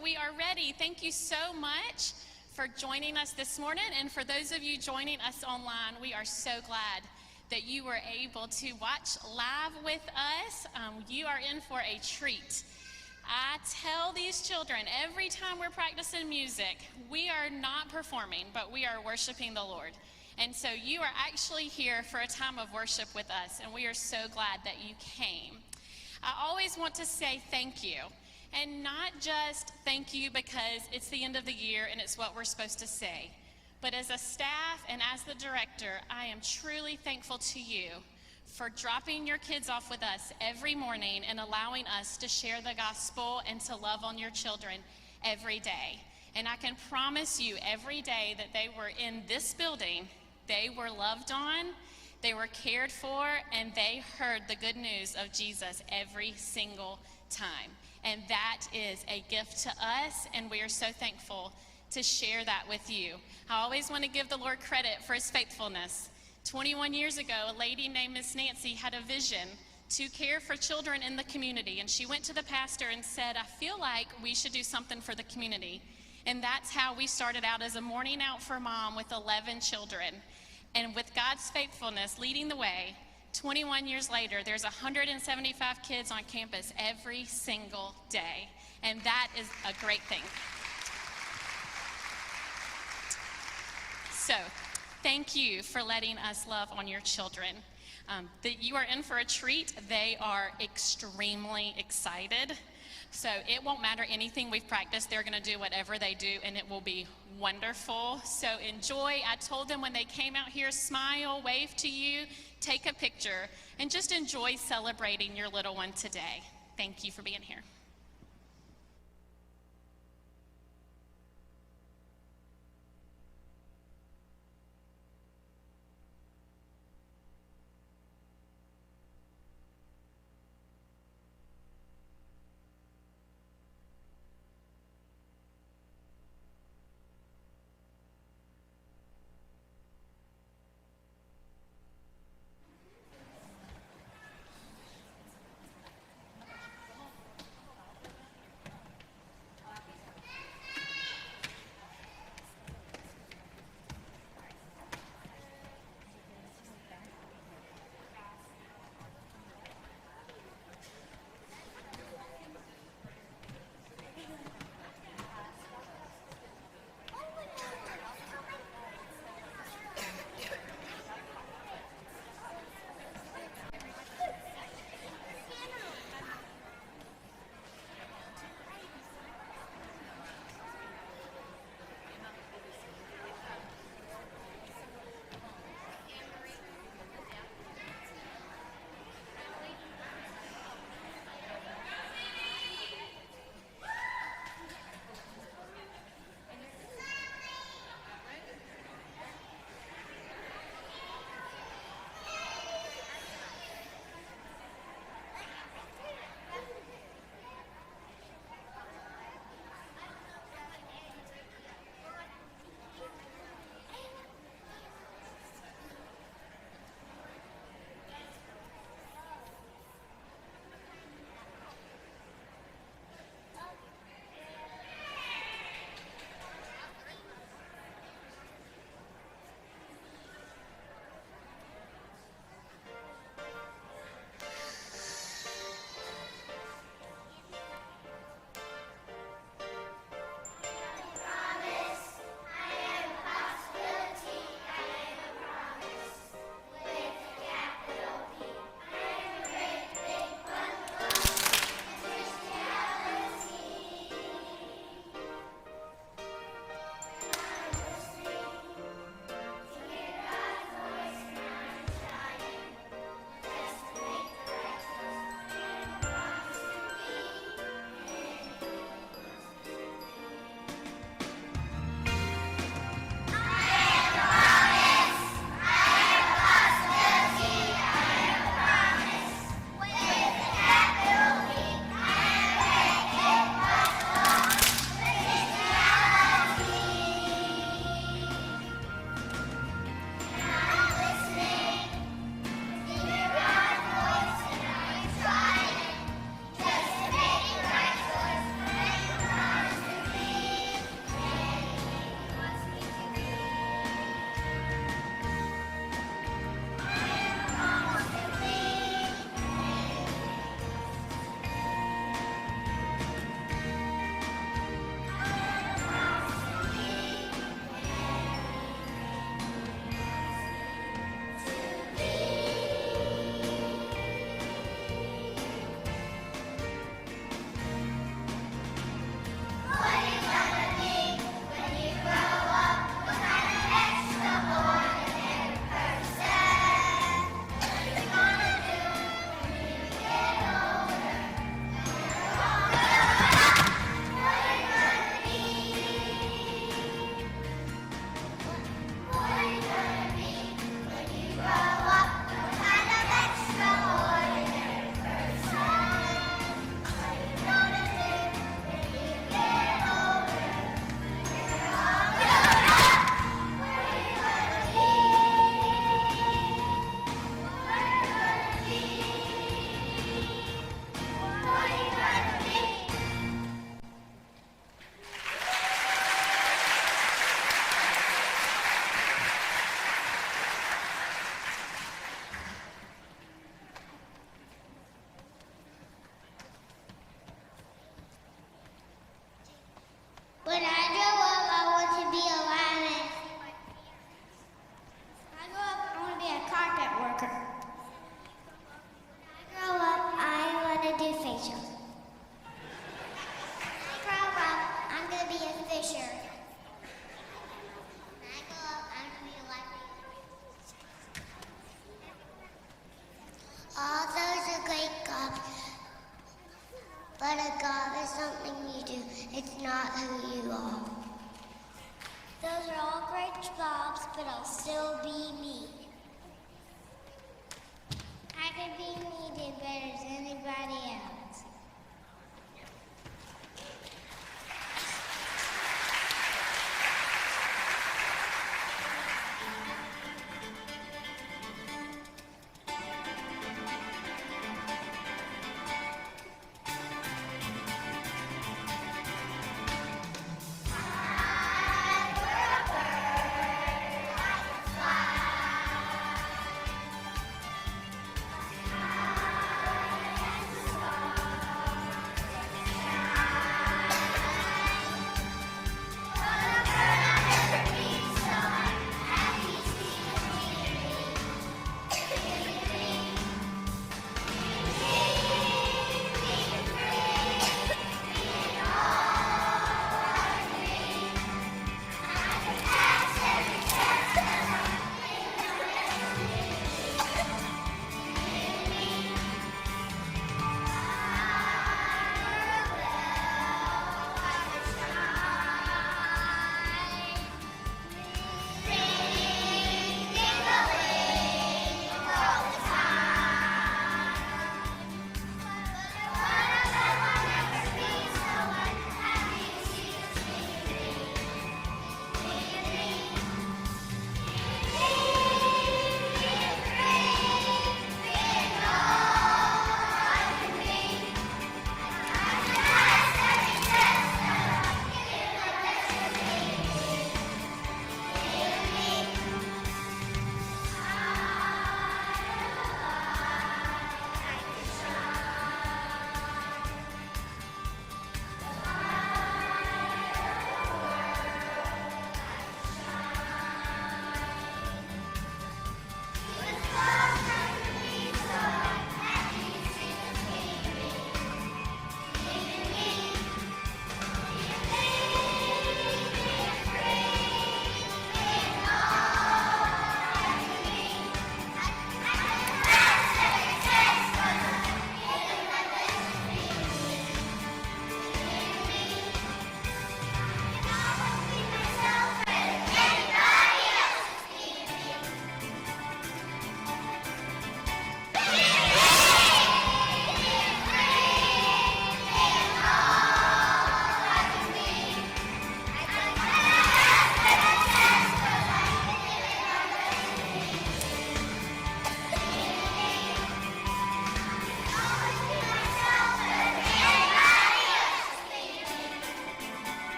we are ready. Thank you so much for joining us this morning, and for those of you joining us online, we are so glad that you were able to watch live with us. You are in for a treat. I tell these children every time we're practicing music, we are not performing, but we are worshiping the Lord. And so you are actually here for a time of worship with us, and we are so glad that you came. I always want to say thank you, and not just thank you because it's the end of the year and it's what we're supposed to say, but as a staff and as the director, I am truly thankful to you for dropping your kids off with us every morning and allowing us to share the gospel and to love on your children every day. And I can promise you every day that they were in this building, they were loved on, they were cared for, and they heard the good news of Jesus every single time. And that is a gift to us, and we are so thankful to share that with you. I always want to give the Lord credit for his faithfulness. 21 years ago, a lady named Miss Nancy had a vision to care for children in the community, and she went to the pastor and said, I feel like we should do something for the community. And that's how we started out, as a morning out for mom with 11 children. And with God's faithfulness leading the way, 21 years later, there's 175 kids on campus every single day. And that is a great thing. So, thank you for letting us love on your children. That you are in for a treat. They are extremely excited. So it won't matter anything we've practiced. They're going to do whatever they do, and it will be wonderful. So enjoy. I told them when they came out here, smile, wave to you, take a picture, and just enjoy celebrating your little one today. Thank you for being here.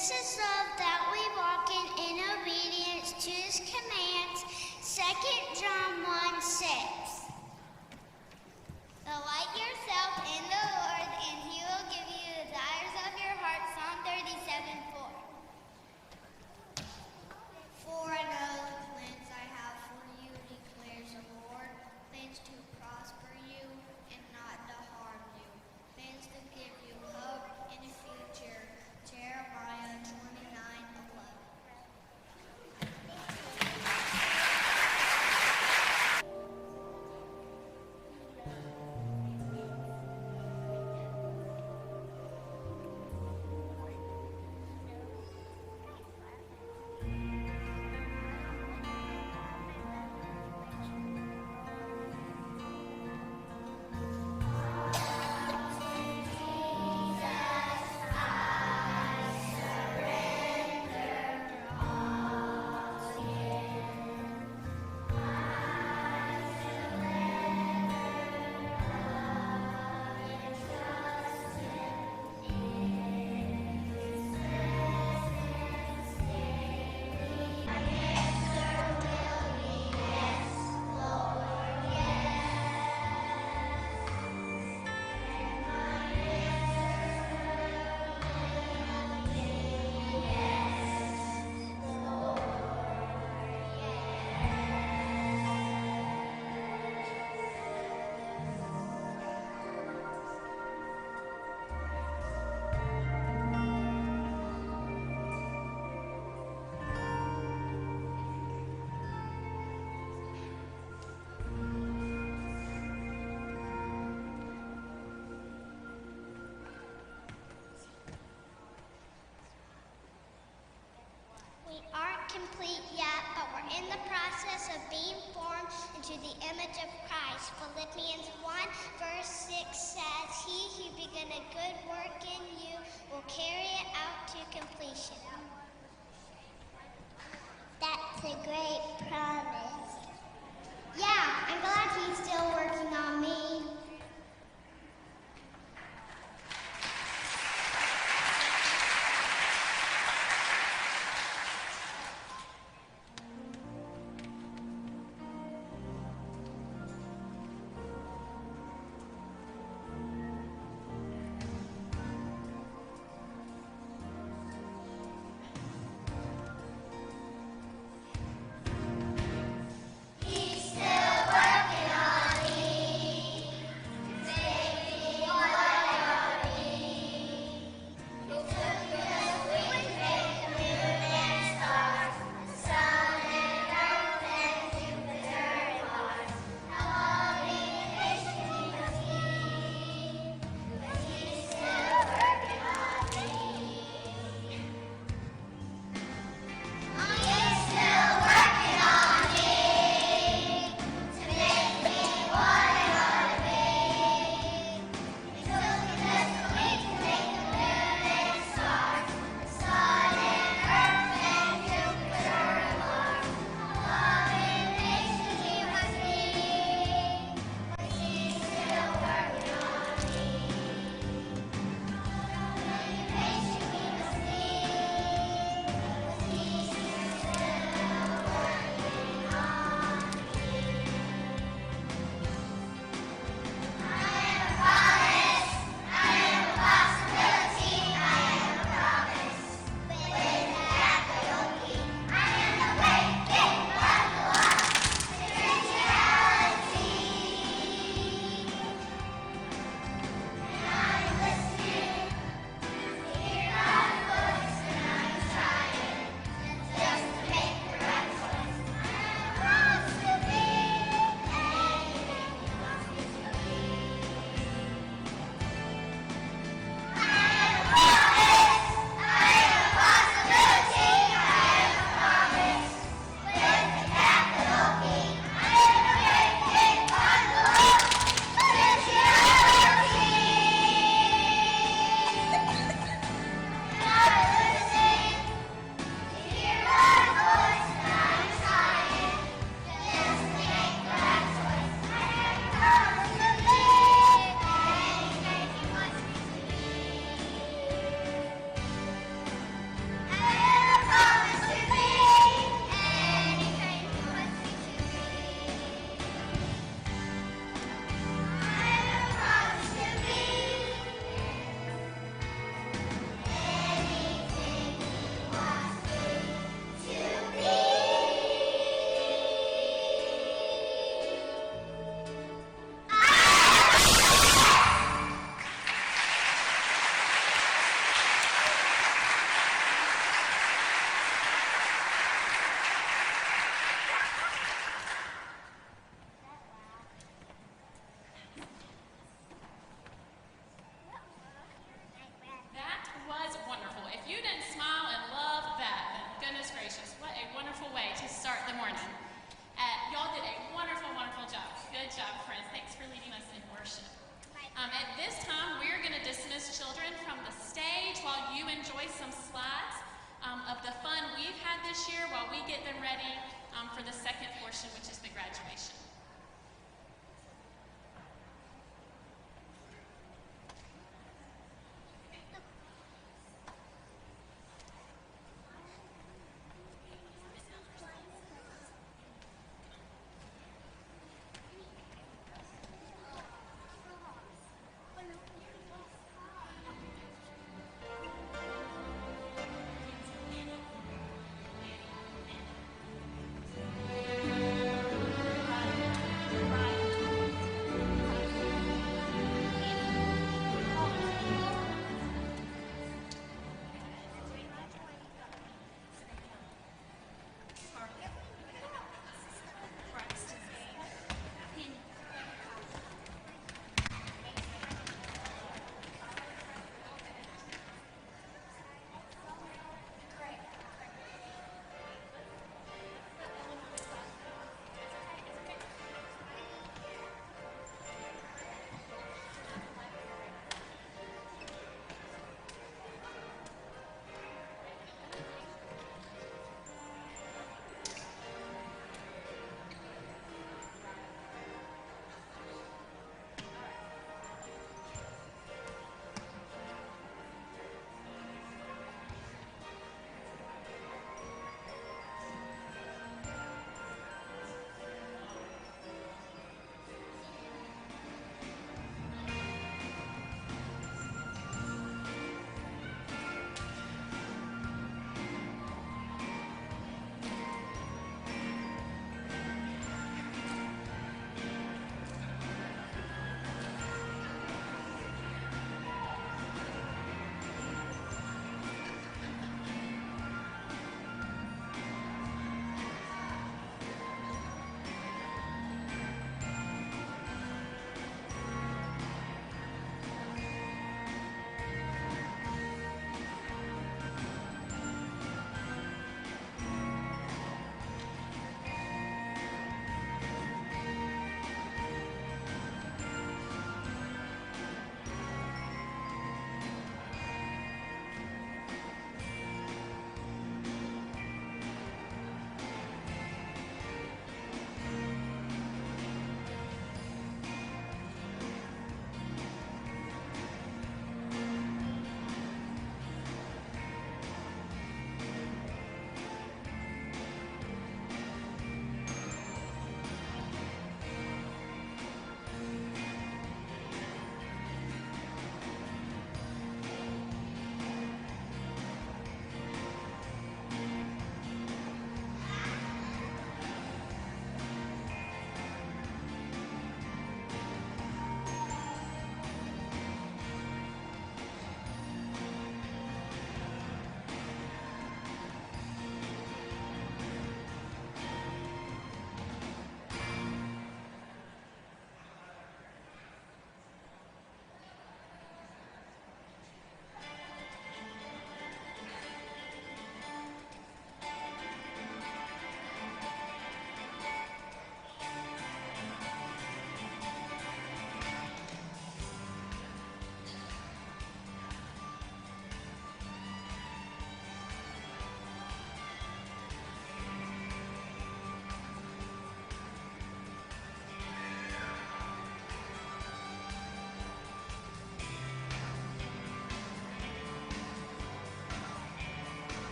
This is love that we walk in obedience to his commands. 2 John 1:6. Delight yourself in the Lord, and he will give you the desires of your heart. Psalm 37:4. For I know the plans I have for you, declares the Lord, plans to prosper you and not to harm you, plans to give you hope in the future. Jeremiah 29:11. We aren't complete yet, but we're in the process of being formed into the image of Christ. Philippians 1:6 says, he who began a good work in you will carry it out to completion. That's a great promise. Yeah, I'm glad he's still working on me. He's still working on me. At this time, we're going to dismiss children from the stage while you enjoy some slides of the fun we've had this year while we get them ready for the second portion, which is the graduation.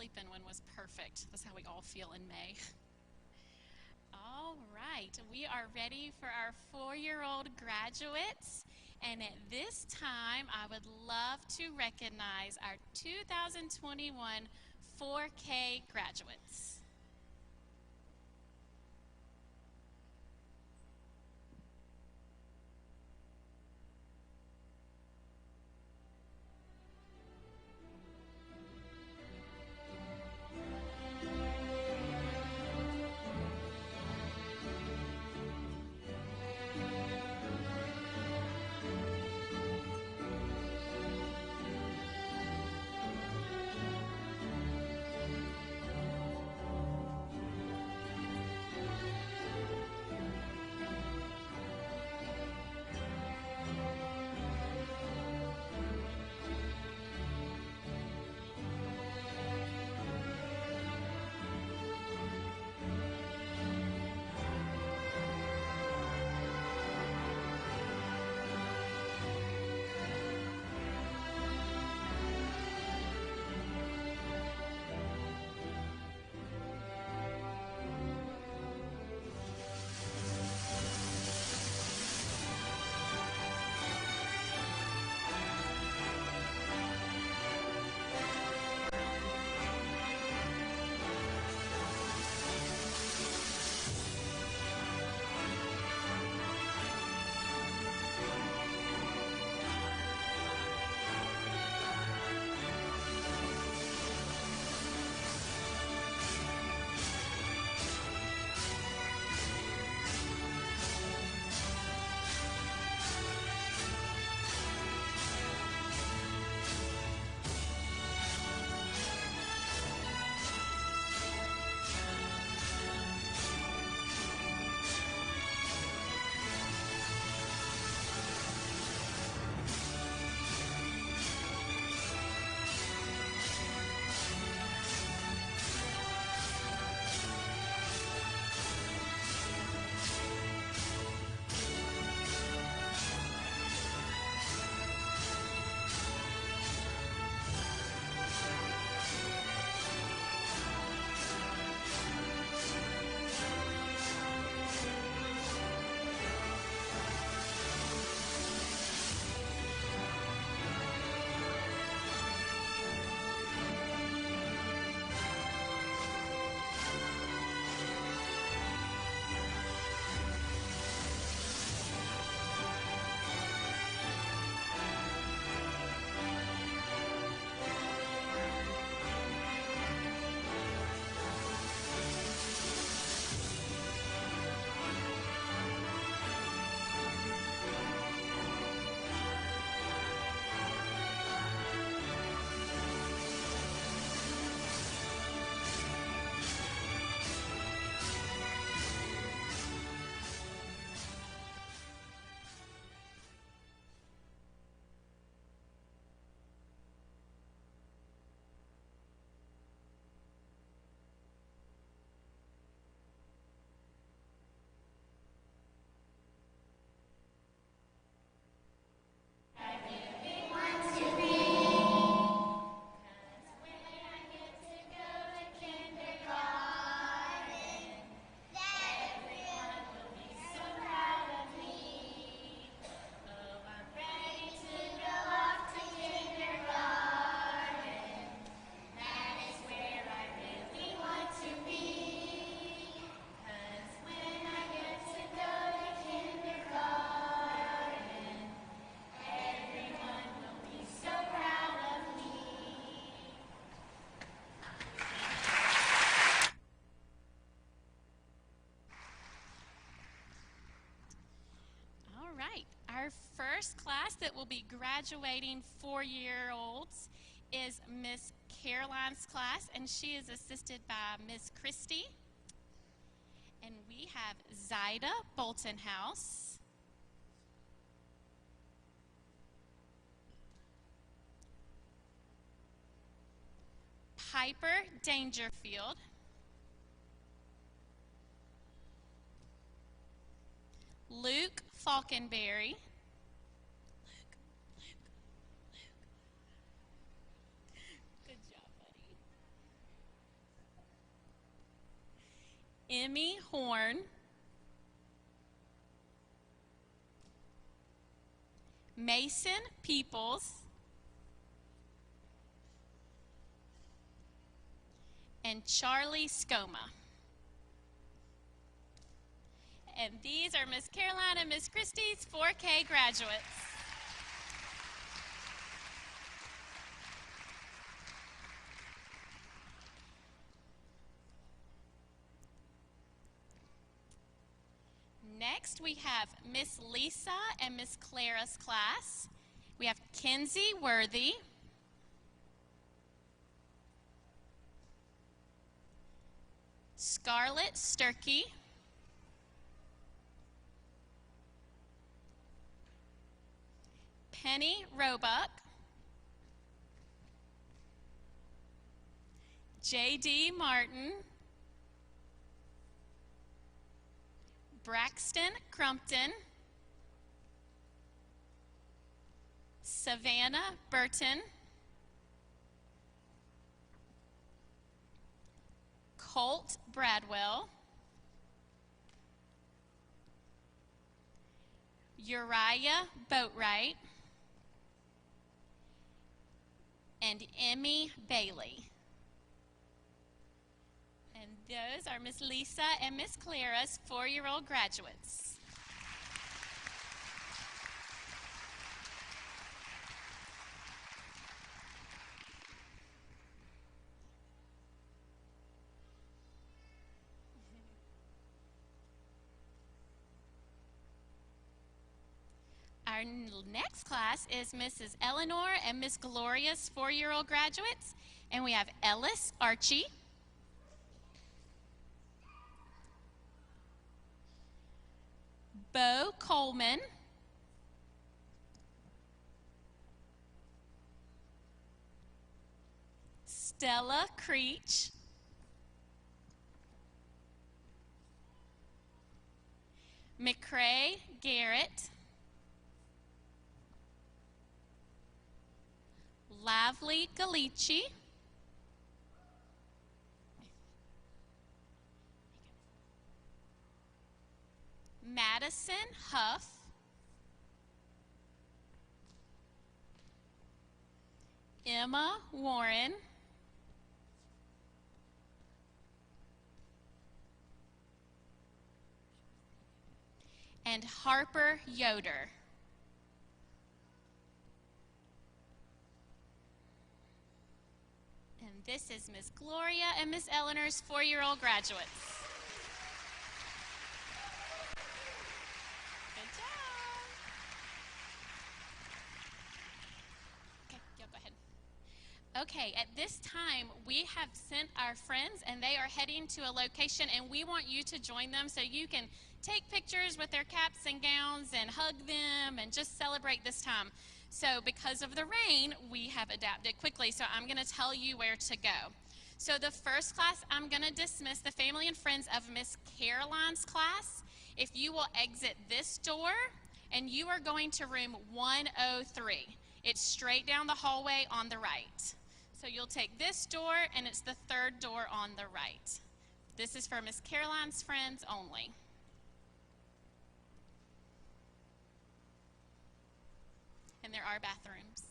sleeping one was perfect. That's how we all feel in May. All right, we are ready for our 4-year-old graduates. And at this time, I would love to recognize our 2021 4K graduates. Our first class that will be graduating 4-year-olds is Miss Caroline's class, and she is assisted by Miss Christie. And we have Zyda Boltonhouse, Piper Dangerfield, Luke Falconberry, good job, buddy. Emmy Horn, Mason Peoples, and Charlie Scoma. And these are Miss Caroline and Miss Christie's 4K graduates. Next, we have Miss Lisa and Miss Clara's class. We have Kenzie Worthy, Scarlett Sturkey, Penny Roebuck, J.D. Martin, Braxton Crumpton, Savannah Burton, Colt Bradwell, Uriah Boatwright, and Emmy Bailey. And those are Miss Lisa and Miss Clara's 4-year-old graduates. Our next class is Mrs. Eleanor and Miss Gloria's 4-year-old graduates. And we have Ellis Archie, Bo Coleman, Stella Creech, McCrae Garrett, Lively Galici, Madison Huff, Emma Warren, and Harper Yoder. And this is Miss Gloria and Miss Eleanor's 4-year-old graduates. Good job. Okay, y'all go ahead. Okay, at this time, we have sent our friends and they are heading to a location and we want you to join them so you can take pictures with their caps and gowns and hug them and just celebrate this time. So because of the rain, we have adapted quickly, so I'm going to tell you where to go. So the first class, I'm going to dismiss the family and friends of Miss Caroline's class. If you will exit this door, and you are going to room 103. It's straight down the hallway on the right. So you'll take this door, and it's the third door on the right. This is for Miss Caroline's friends only. And there are bathrooms.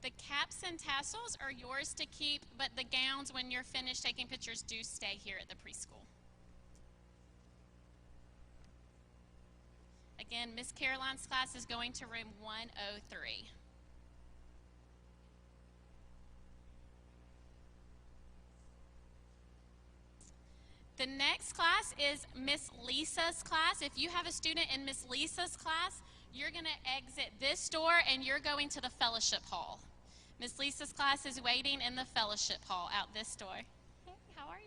The caps and tassels are yours to keep, but the gowns, when you're finished taking pictures, do stay here at the preschool. Again, Miss Caroline's class is going to room 103. The next class is Miss Lisa's class. If you have a student in Miss Lisa's class, you're going to exit this door and you're going to the fellowship hall. Miss Lisa's class is waiting in the fellowship hall out this door. Hey, how are you?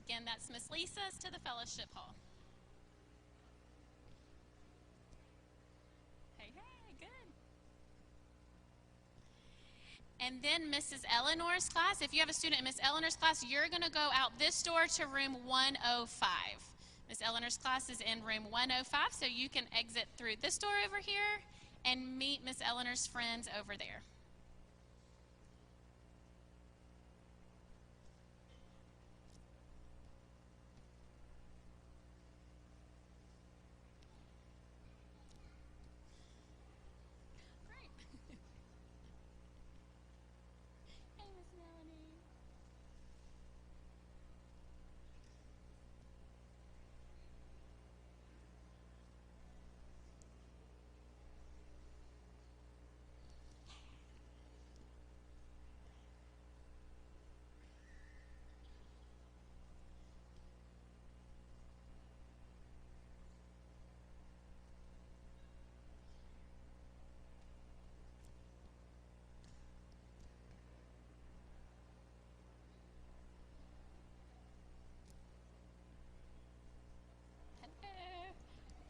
Again, that's Miss Lisa's to the fellowship hall. Hey, hey, good. And then Mrs. Eleanor's class, if you have a student in Miss Eleanor's class, you're going to go out this door to room 105. Miss Eleanor's class is in room 105, so you can exit through this door over here and meet Miss Eleanor's friends over there.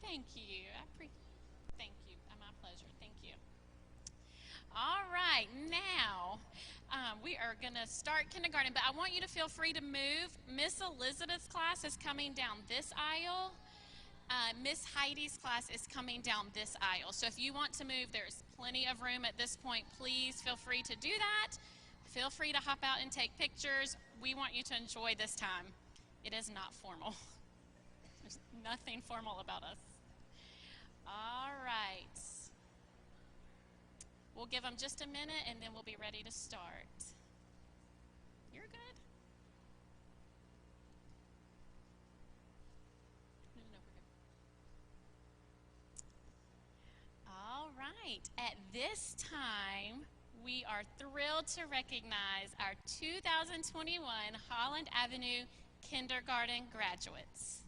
Thank you. Thank you. My pleasure. Thank you. All right, now we are going to start kindergarten, but I want you to feel free to move. Miss Elizabeth's class is coming down this aisle. Miss Heidi's class is coming down this aisle. So if you want to move, there's plenty of room at this point. Please feel free to do that. Feel free to hop out and take pictures. We want you to enjoy this time. It is not formal. There's nothing formal about us. All right. We'll give them just a minute and then we'll be ready to start. You're good. No, we're good. All right. At this time, we are thrilled to recognize our 2021 Holland Avenue kindergarten graduates.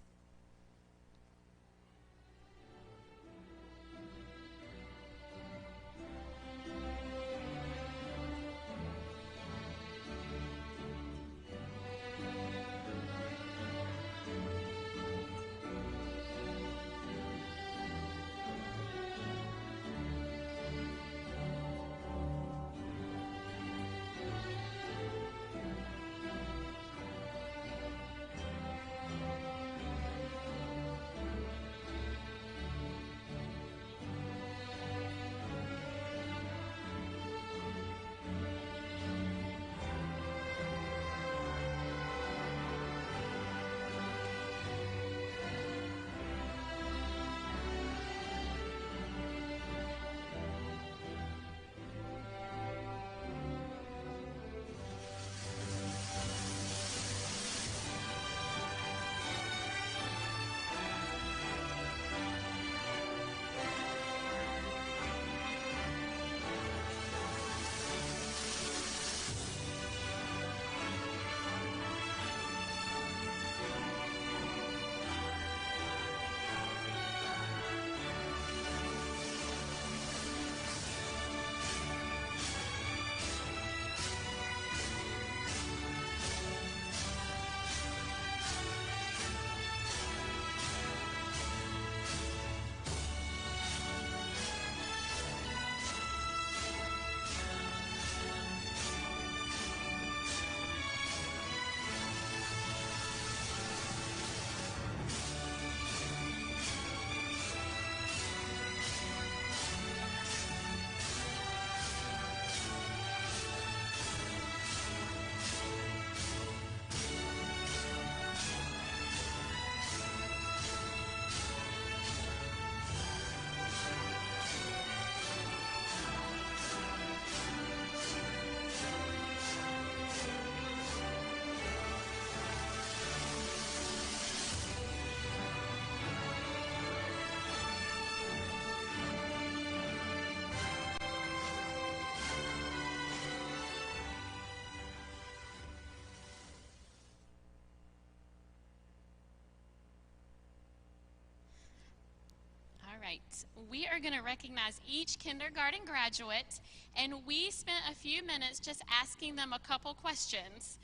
right, we are going to recognize each kindergarten graduate, and we spent a few minutes just asking them a couple questions.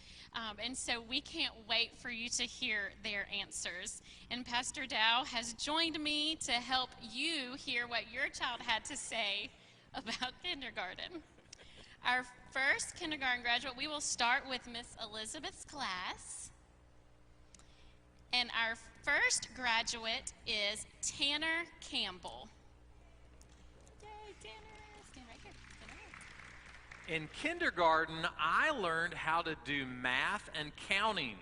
And so we can't wait for you to hear their answers. And Pastor Dow has joined me to help you hear what your child had to say about kindergarten. Our first kindergarten graduate, we will start with Miss Elizabeth's class. And our first graduate is Tanner Campbell. Yay, Tanner. Stand right here. Stand right here. In kindergarten, I learned how to do math and counting.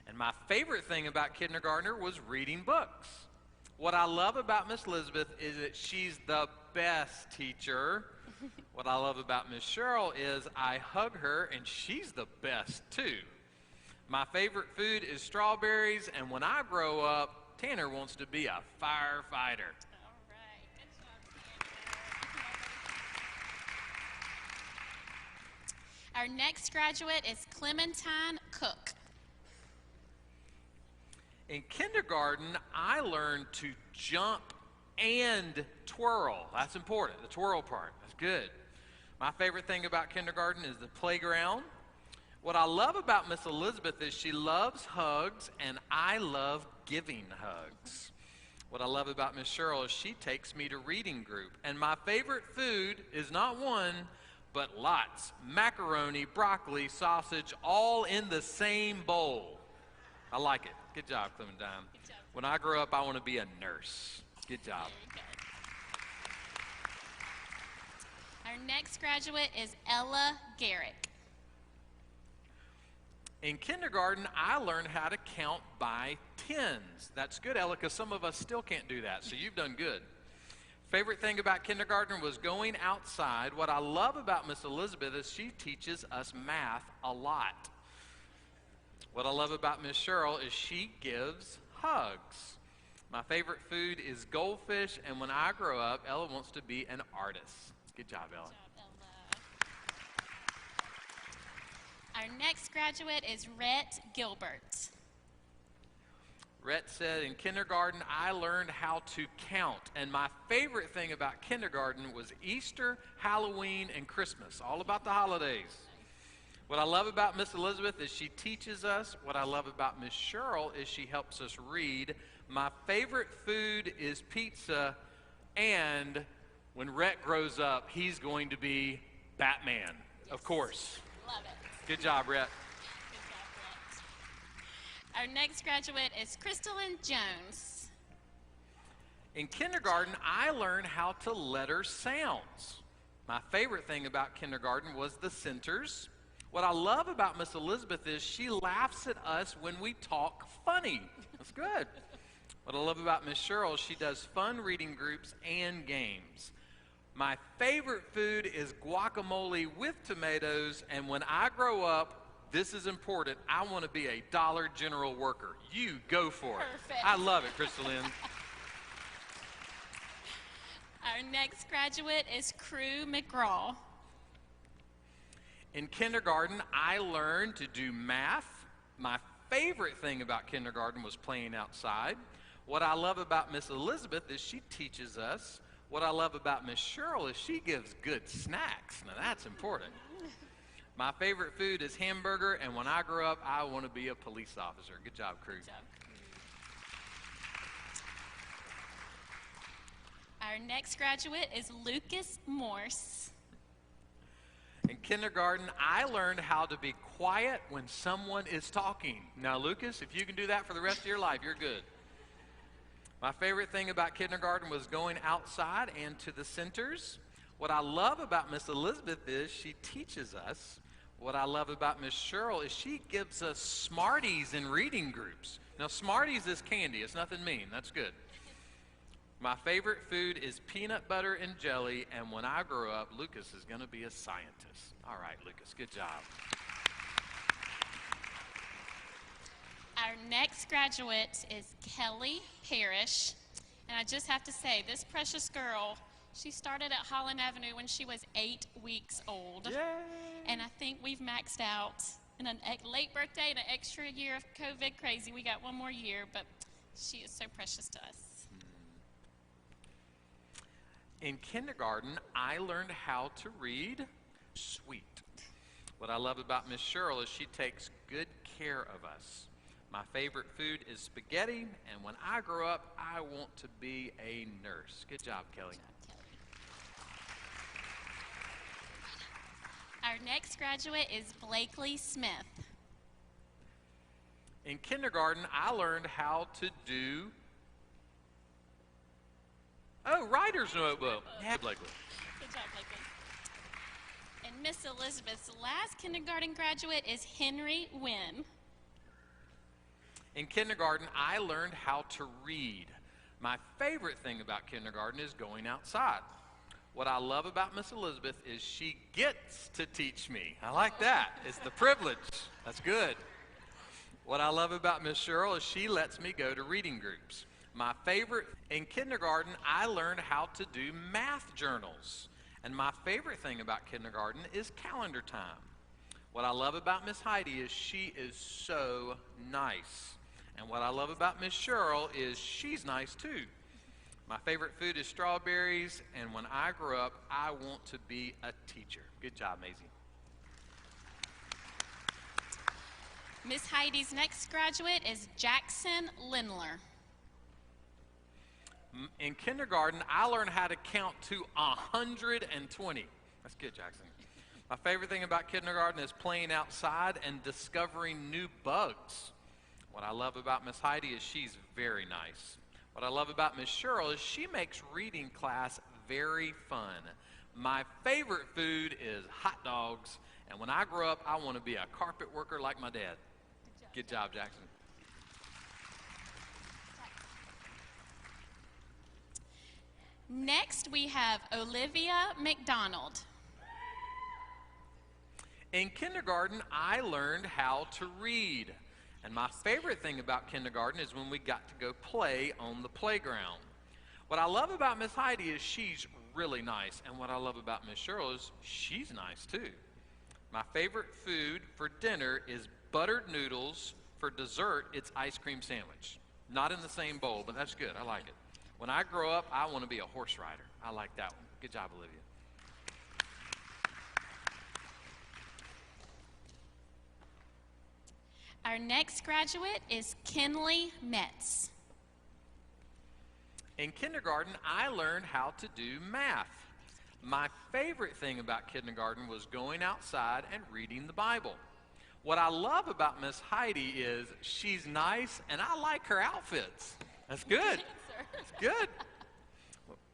And my favorite thing about kindergartner was reading books. What I love about Miss Elizabeth is that she's the best teacher. What I love about Miss Cheryl is I hug her and she's the best too. My favorite food is strawberries, and when I grow up, Tanner wants to be a firefighter. All right. Good job, Tanner. Our next graduate is Clementine Cook. In kindergarten, I learned to jump and twirl. That's important, the twirl part. That's good. My favorite thing about kindergarten is the playground. What I love about Miss Elizabeth is she loves hugs, and I love giving hugs. What I love about Miss Cheryl is she takes me to reading group. And my favorite food is not one, but lots. Macaroni, broccoli, sausage, all in the same bowl. I like it. Good job, Clementine. Good job. When I grow up, I want to be a nurse. Good job. Very good. Our next graduate is Ella Garrick. In kindergarten, I learned how to count by tens. That's good, Ella, because some of us still can't do that, so you've done good. Favorite thing about kindergarten was going outside. What I love about Miss Elizabeth is she teaches us math a lot. What I love about Miss Cheryl is she gives hugs. My favorite food is goldfish, and when I grow up, Ella wants to be an artist. Good job, Ella. Good job, Ella. Our next graduate is Rhett Gilbert. Rhett said, in kindergarten, I learned how to count. And my favorite thing about kindergarten was Easter, Halloween, and Christmas. All about the holidays. What I love about Miss Elizabeth is she teaches us. What I love about Miss Cheryl is she helps us read. My favorite food is pizza. And when Rhett grows up, he's going to be Batman, of course. Love it. Good job, Rhett. Good job, Rhett. Our next graduate is Crystalline Jones. In kindergarten, I learned how to letter sounds. My favorite thing about kindergarten was the centers. What I love about Miss Elizabeth is she laughs at us when we talk funny. That's good. What I love about Miss Cheryl is she does fun reading groups and games. My favorite food is guacamole with tomatoes, and when I grow up, this is important, I want to be a Dollar General worker. You go for it. Perfect. I love it, Crystalline. Our next graduate is Crew Mcgraw. In kindergarten, I learned to do math. My favorite thing about kindergarten was playing outside. What I love about Miss Elizabeth is she teaches us. What I love about Miss Cheryl is she gives good snacks. Now that's important. My favorite food is hamburger, and when I grow up, I want to be a police officer. Good job, Crew. Good job. Our next graduate is Lucas Morse. In kindergarten, I learned how to be quiet when someone is talking. Now, Lucas, if you can do that for the rest of your life, you're good. My favorite thing about kindergarten was going outside and to the centers. What I love about Miss Elizabeth is she teaches us. What I love about Miss Cheryl is she gives us Smarties in reading groups. Now, Smarties is candy. It's nothing mean. That's good. My favorite food is peanut butter and jelly, and when I grow up, Lucas is going to be a scientist. All right, Lucas, good job. Our next graduate is Kelly Parrish. And I just have to say, this precious girl, she started at Holland Avenue when she was 8 weeks old. Yay! And I think we've maxed out in a late birthday and an extra year of COVID crazy. We got one more year, but she is so precious to us. In kindergarten, I learned how to read sweet. What I love about Miss Cheryl is she takes good care of us. My favorite food is spaghetti, and when I grow up, I want to be a nurse. Good job, Kelly. Our next graduate is Blakely Smith. In kindergarten, I learned how to do writer's notebook. Yeah, Blakely. Good job, Blakely. And Miss Elizabeth's last kindergarten graduate is Henry Nguyen. In kindergarten, I learned how to read. My favorite thing about kindergarten is going outside. What I love about Miss Elizabeth is she gets to teach me. I like that. It's the privilege. That's good. What I love about Miss Cheryl is she lets me go to reading groups. My favorite, in kindergarten, I learned how to do math journals. And my favorite thing about kindergarten is calendar time. What I love about Miss Heidi is she is so nice. And what I love about Miss Cheryl is she's nice too. My favorite food is strawberries, and when I grow up, I want to be a teacher. Good job, Maisie. Miss Heidi's next graduate is Jackson Lindler. In kindergarten, I learned how to count to 120. That's good, Jackson. My favorite thing about kindergarten is playing outside and discovering new bugs. What I love about Miss Heidi is she's very nice. What I love about Miss Cheryl is she makes reading class very fun. My favorite food is hot dogs, and when I grow up, I want to be a carpet worker like my dad. Good job, Jackson. Next, we have Olivia Mcdonald. In kindergarten, I learned how to read. And my favorite thing about kindergarten is when we got to go play on the playground. What I love about Miss Heidi is she's really nice. And what I love about Miss Cheryl is she's nice too. My favorite food for dinner is buttered noodles. For dessert, it's ice cream sandwich. Not in the same bowl, but that's good. I like it. When I grow up, I want to be a horse rider. I like that one. Good job, Olivia. Our next graduate is Kinley Metz. In kindergarten, I learned how to do math. My favorite thing about kindergarten was going outside and reading the Bible. What I love about Miss Heidi is she's nice and I like her outfits. That's good. That's good.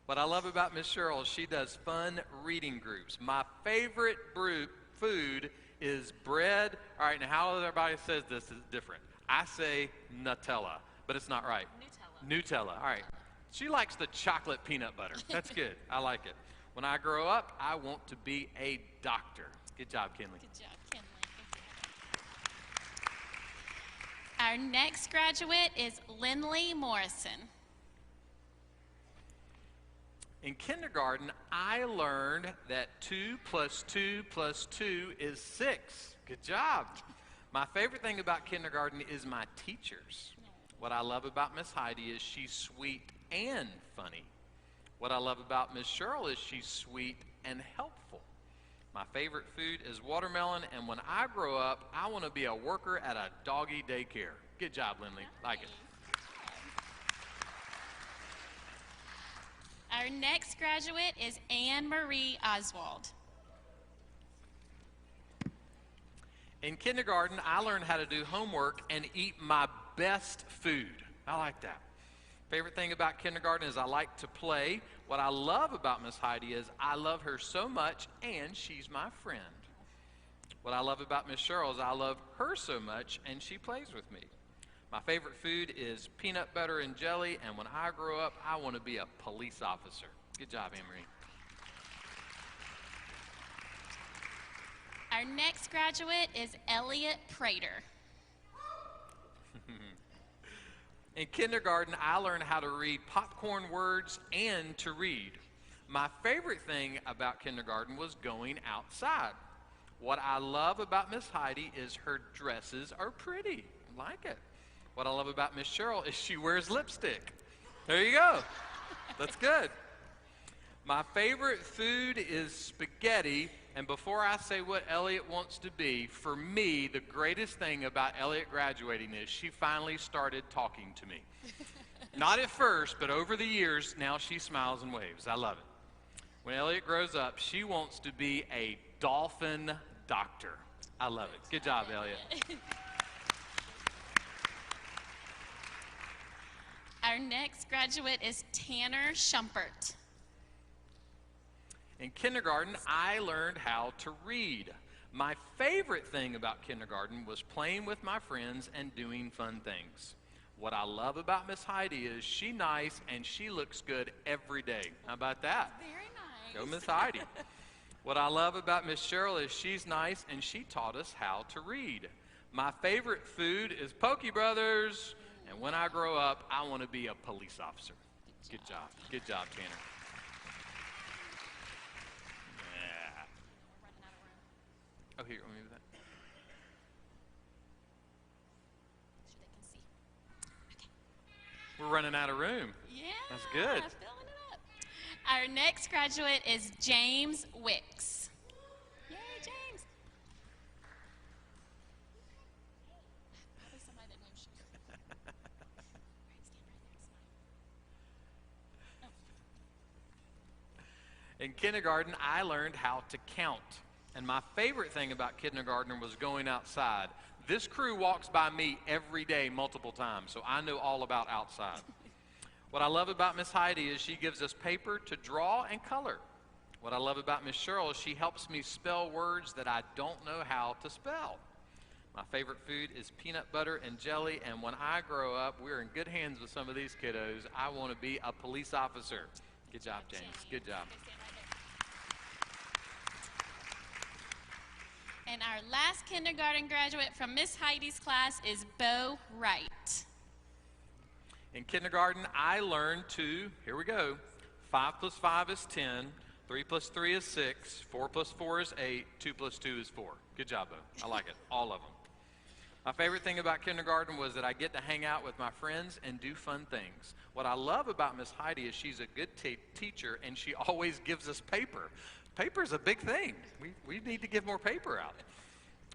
What I love about Miss Cheryl is she does fun reading groups. My favorite food is bread. All right, now how everybody says this is different. I say Nutella, but it's not right. Nutella. All right. She likes the chocolate peanut butter. That's good. I like it. When I grow up, I want to be a doctor. Good job, Kinley. Good job, Kinley. Our next graduate is Lindley Morrison. In kindergarten, I learned that 2 + 2 + 2 is 6. Good job. My favorite thing about kindergarten is my teachers. What I love about Miss Heidi is she's sweet and funny. What I love about Miss Cheryl is she's sweet and helpful. My favorite food is watermelon, and when I grow up, I want to be a worker at a doggy daycare. Good job, Lindley. Like it. Our next graduate is Anne Marie Oswald. In kindergarten, I learned how to do homework and eat my best food. I like that. Favorite thing about kindergarten is I like to play. What I love about Miss Heidi is I love her so much and she's my friend. What I love about Miss Cheryl is I love her so much and she plays with me. My favorite food is peanut butter and jelly, and when I grow up, I want to be a police officer. Good job, Anne-Marie. Our next graduate is Elliot Prater. In kindergarten, I learned how to read popcorn words and to read. My favorite thing about kindergarten was going outside. What I love about Miss Heidi is her dresses are pretty. I like it. What I love about Miss Cheryl is she wears lipstick. There you go. That's good. My favorite food is spaghetti, and before I say what Elliot wants to be, for me, the greatest thing about Elliot graduating is she finally started talking to me. Not at first, but over the years, now she smiles and waves. I love it. When Elliot grows up, she wants to be a dolphin doctor. I love it. Good job, Elliot. Our next graduate is Tanner Shumpert. In kindergarten, I learned how to read. My favorite thing about kindergarten was playing with my friends and doing fun things. What I love about Miss Heidi is she's nice and she looks good every day. How about that? Very nice. Go Miss Heidi. What I love about Miss Cheryl is she's nice and she taught us how to read. My favorite food is Poke Brothers, and when I grow up, I want to be a police officer. Good job. Good job, Tanner. Oh, here, let me do that. So they can see. Okay. We're running out of room. Yeah. That's good. Filling it up. Our next graduate is James Wicks. Yay, James. Probably somebody that knows you. Stand right there and smile. In kindergarten, I learned how to count. And my favorite thing about kindergarten was going outside. This crew walks by me every day multiple times, so I know all about outside. What I love about Miss Heidi is she gives us paper to draw and color. What I love about Miss Cheryl is she helps me spell words that I don't know how to spell. My favorite food is peanut butter and jelly, and when I grow up, we're in good hands with some of these kiddos. I want to be a police officer. Good job, James. Good job. And our last kindergarten graduate from Miss Heidi's class is Bo Wright. In kindergarten, I learned to, here we go, 5 plus 5 is 10, 3 plus 3 is 6, 4 plus 4 is 8, 2 plus 2 is 4. Good job, Bo. I like it, all of them. My favorite thing about kindergarten was that I get to hang out with my friends and do fun things. What I love about Miss Heidi is she's a good teacher, and she always gives us paper. Paper's a big thing. We need to give more paper out.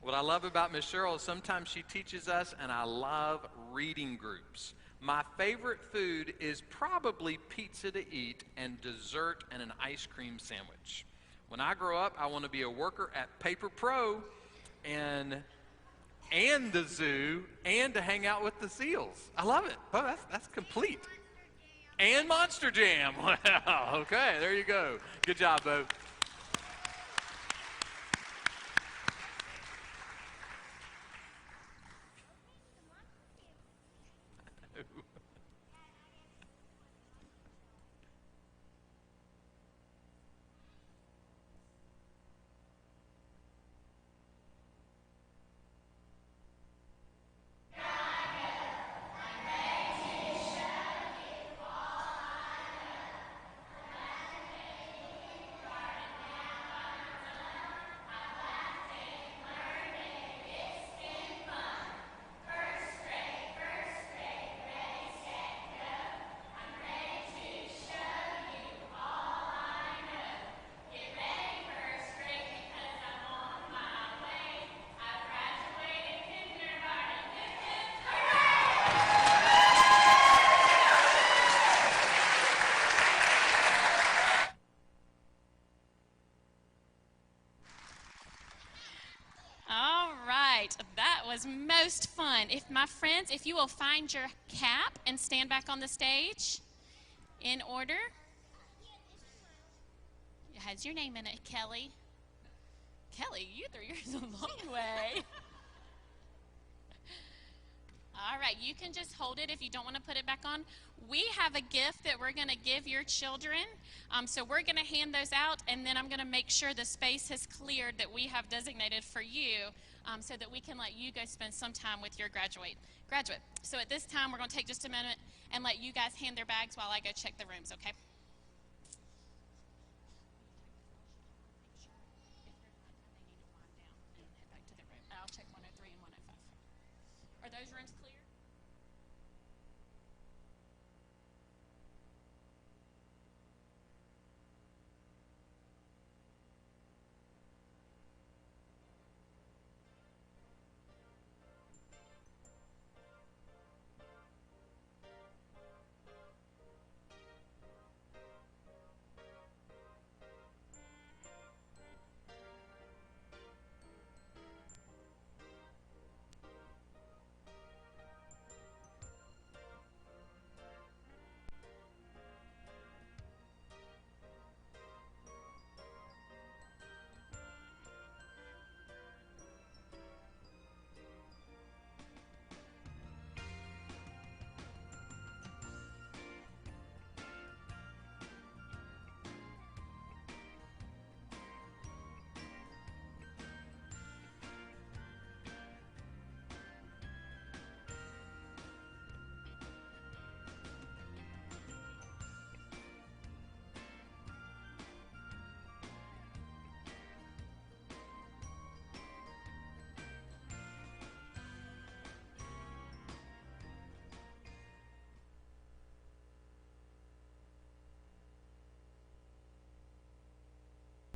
What I love about Miss Cheryl is sometimes she teaches us, and I love reading groups. My favorite food is probably pizza to eat and dessert and an ice cream sandwich. When I grow up, I want to be a worker at Paper Pro and the zoo and to hang out with the seals. I love it. Oh, that's complete. And Monster Jam. Wow. Okay, there you go. Good job, Bo. That was most fun. My friends, if you will find your cap and stand back on the stage in order. It has your name in it, Kelly. Kelly, you threw yours a long way. All right, you can just hold it if you don't want to put it back on. We have a gift that we're going to give your children. So we're going to hand those out, and then I'm going to make sure the space has cleared that we have designated for you, so that we can let you go spend some time with your graduate. So at this time, we're going to take just a minute and let you guys hand their bags while I go check the rooms, okay? I'll check 103 and 105. Are those rooms clear?